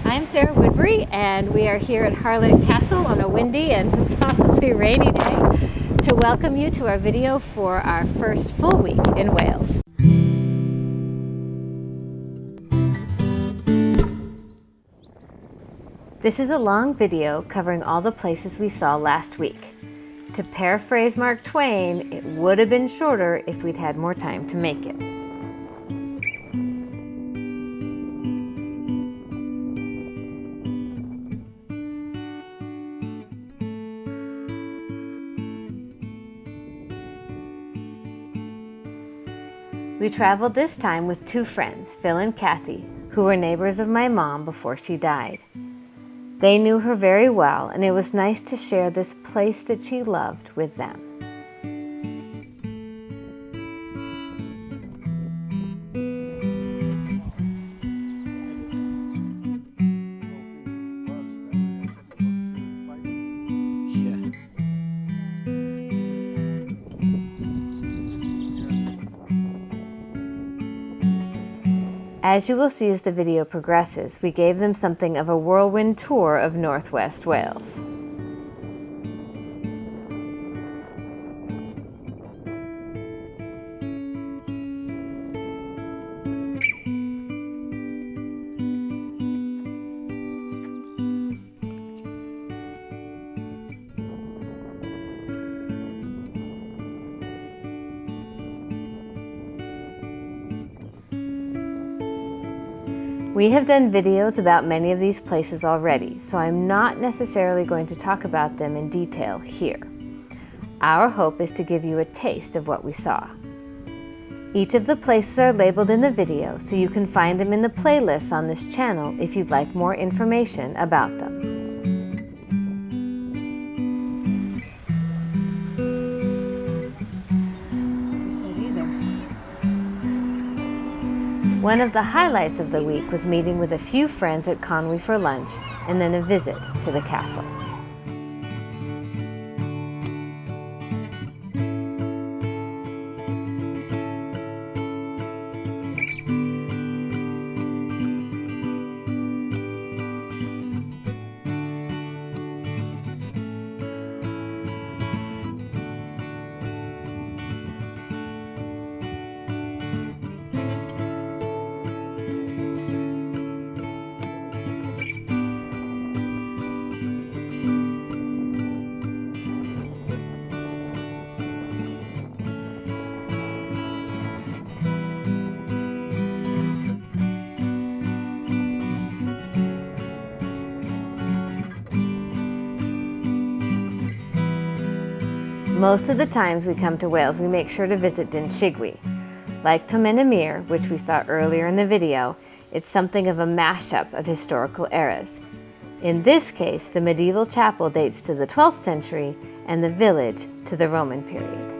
I'm Sarah Woodbury, and we are here at Harlech Castle on a windy and possibly rainy day to welcome you to our video for our first full week in Wales. This is a long video covering all the places we saw last week. To paraphrase Mark Twain, it would have been shorter if we'd had more time to make it. We traveled this time with two friends, Phil and Kathy, who were neighbors of my mom before she died. They knew her very well, and it was nice to share this place that she loved with them. As you will see as the video progresses, we gave them something of a whirlwind tour of Northwest Wales. We have done videos about many of these places already, so I'm not necessarily going to talk about them in detail here. Our hope is to give you a taste of what we saw. Each of the places are labeled in the video, so you can find them in the playlists on this channel if you'd like more information about them. One of the highlights of the week was meeting with a few friends at Conwy for lunch and then a visit to the castle. Most of the times we come to Wales, we make sure to visit Llygwy. Like Tomen y Mur, which we saw earlier in the video, it's something of a mashup of historical eras. In this case, the medieval chapel dates to the 12th century and the village to the Roman period.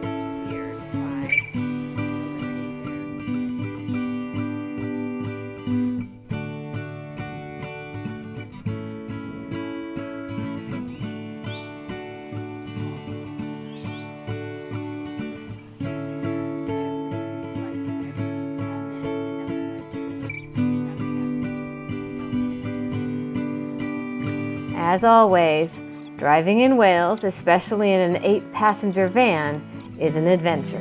As always, driving in Wales, especially in an 8-passenger van, is an adventure.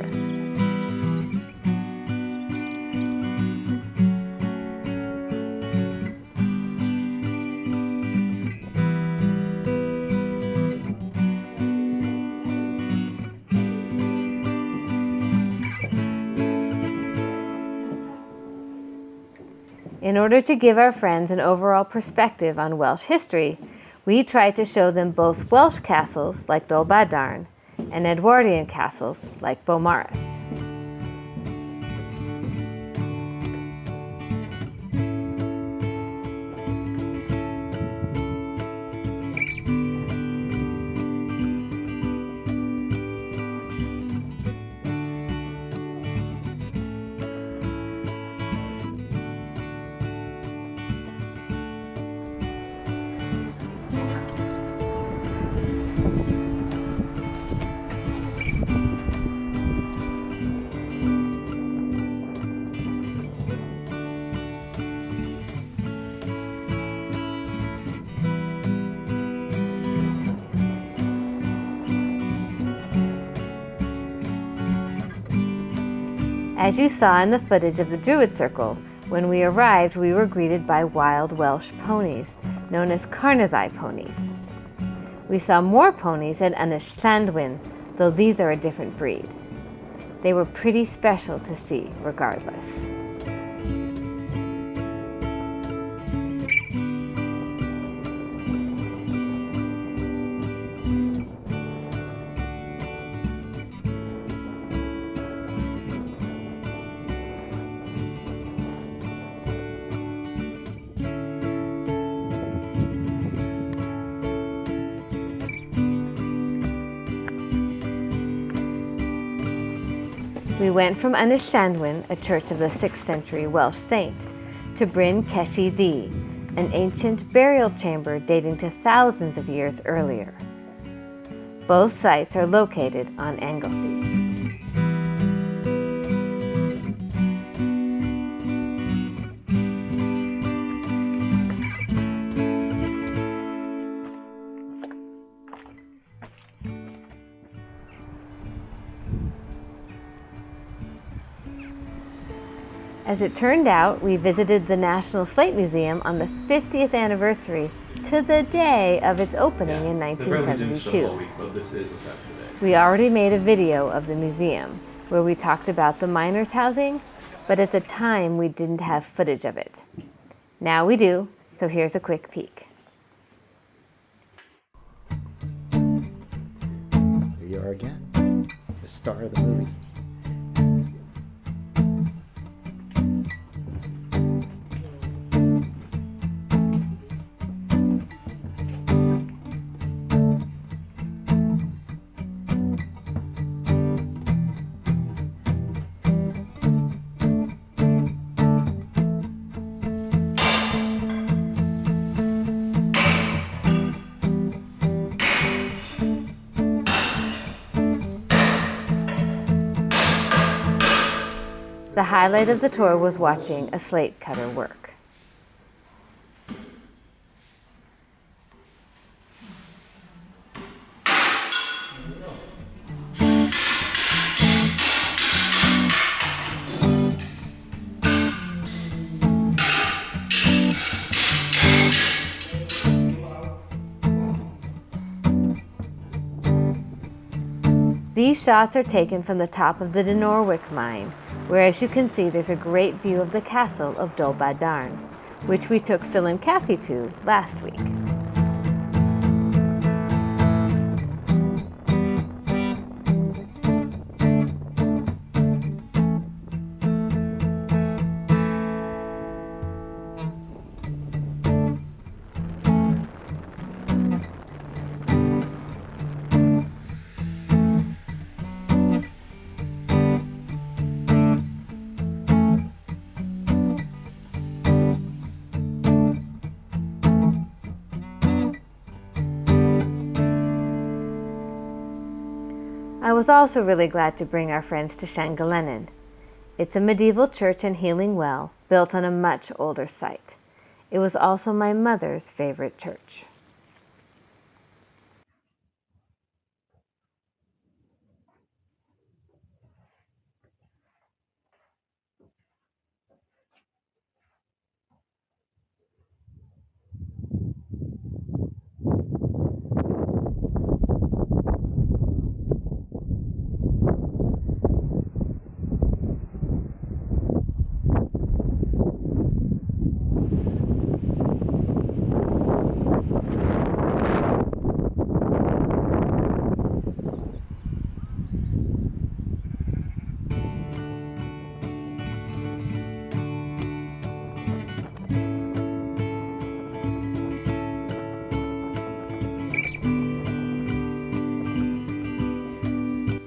In order to give our friends an overall perspective on Welsh history, we tried to show them both Welsh castles like Dol Badarn and Edwardian castles like Beaumaris. As you saw in the footage of the Druid Circle, when we arrived, we were greeted by wild Welsh ponies, known as Carnadau ponies. We saw more ponies at Ynys Llanddwyn, though these are a different breed. They were pretty special to see, regardless. We went from Ynys Llanddwyn, a church of the 6th century Welsh saint, to Bryn Castell y Bere, an ancient burial chamber dating to thousands of years earlier. Both sites are located on Anglesey. As it turned out, we visited the National Slate Museum on the 50th anniversary to the day of its opening in 1972. We already made a video of the museum where we talked about the miners' housing, but at the time we didn't have footage of it. Now we do, so here's a quick peek. Here you are again, the star of the movie. The highlight of the tour was watching a slate cutter work. These shots are taken from the top of the Dinorwic mine, where, as you can see, there's a great view of the castle of Dolbadarn, which we took Phil and Kathy to last week. I was also really glad to bring our friends to Llangelynnin. It's a medieval church and healing well built on a much older site. It was also my mother's favorite church.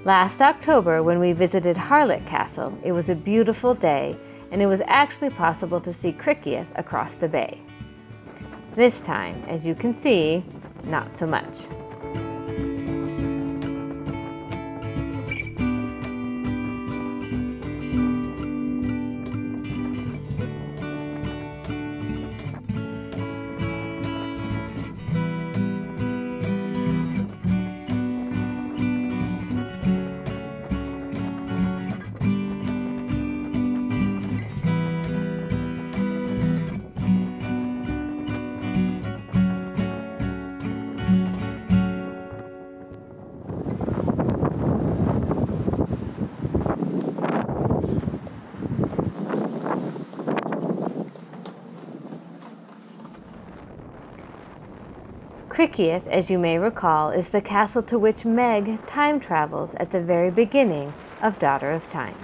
Last October, when we visited Harlech Castle, it was a beautiful day, and it was actually possible to see Criccieth across the bay. This time, as you can see, not so much. Criccieth, as you may recall, is the castle to which Meg time travels at the very beginning of Daughter of Time.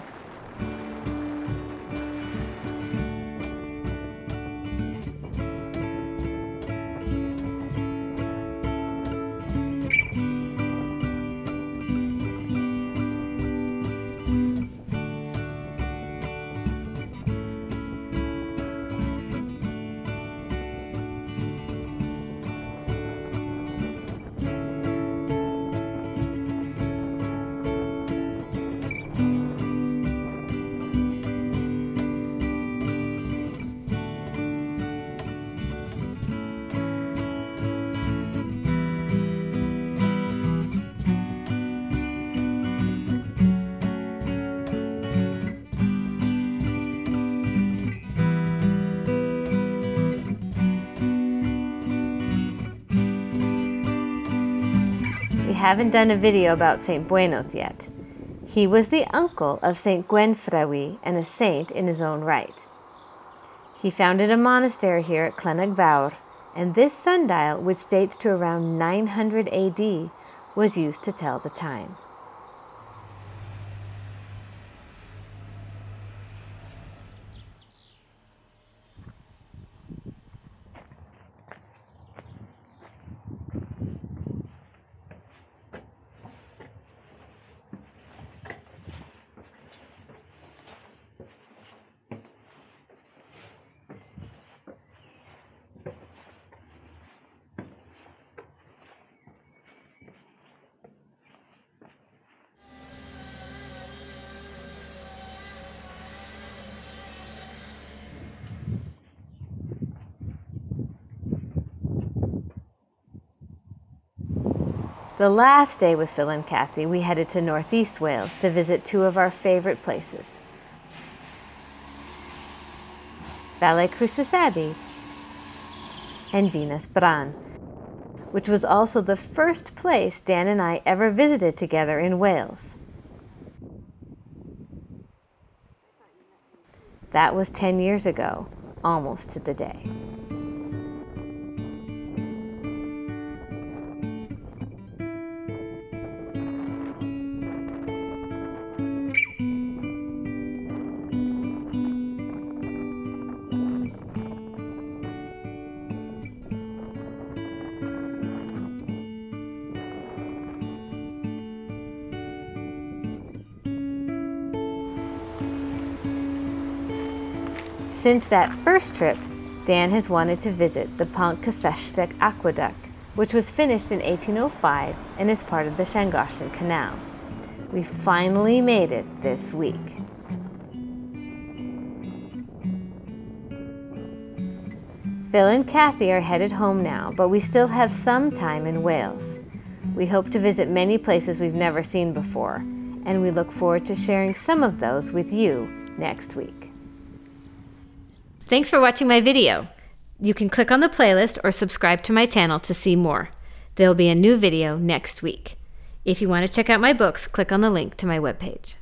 We haven't done a video about St. Buenos yet. He was the uncle of St. Gwenfrewi and a saint in his own right. He founded a monastery here at Llangelynnin, and this sundial, which dates to around 900 AD, was used to tell the time. The last day with Phil and Kathy, we headed to northeast Wales to visit two of our favorite places. Valle Crucis Abbey and Dinas Bran, which was also the first place Dan and I ever visited together in Wales. That was 10 years ago, almost to the day. Since that first trip, Dan has wanted to visit the Pontcysyllte Aquaduct, which was finished in 1805 and is part of the Llangollen Canal. We finally made it this week. Phil and Kathy are headed home now, but we still have some time in Wales. We hope to visit many places we've never seen before, and we look forward to sharing some of those with you next week. Thanks for watching my video. You can click on the playlist or subscribe to my channel to see more. There'll be a new video next week. If you want to check out my books, click on the link to my webpage.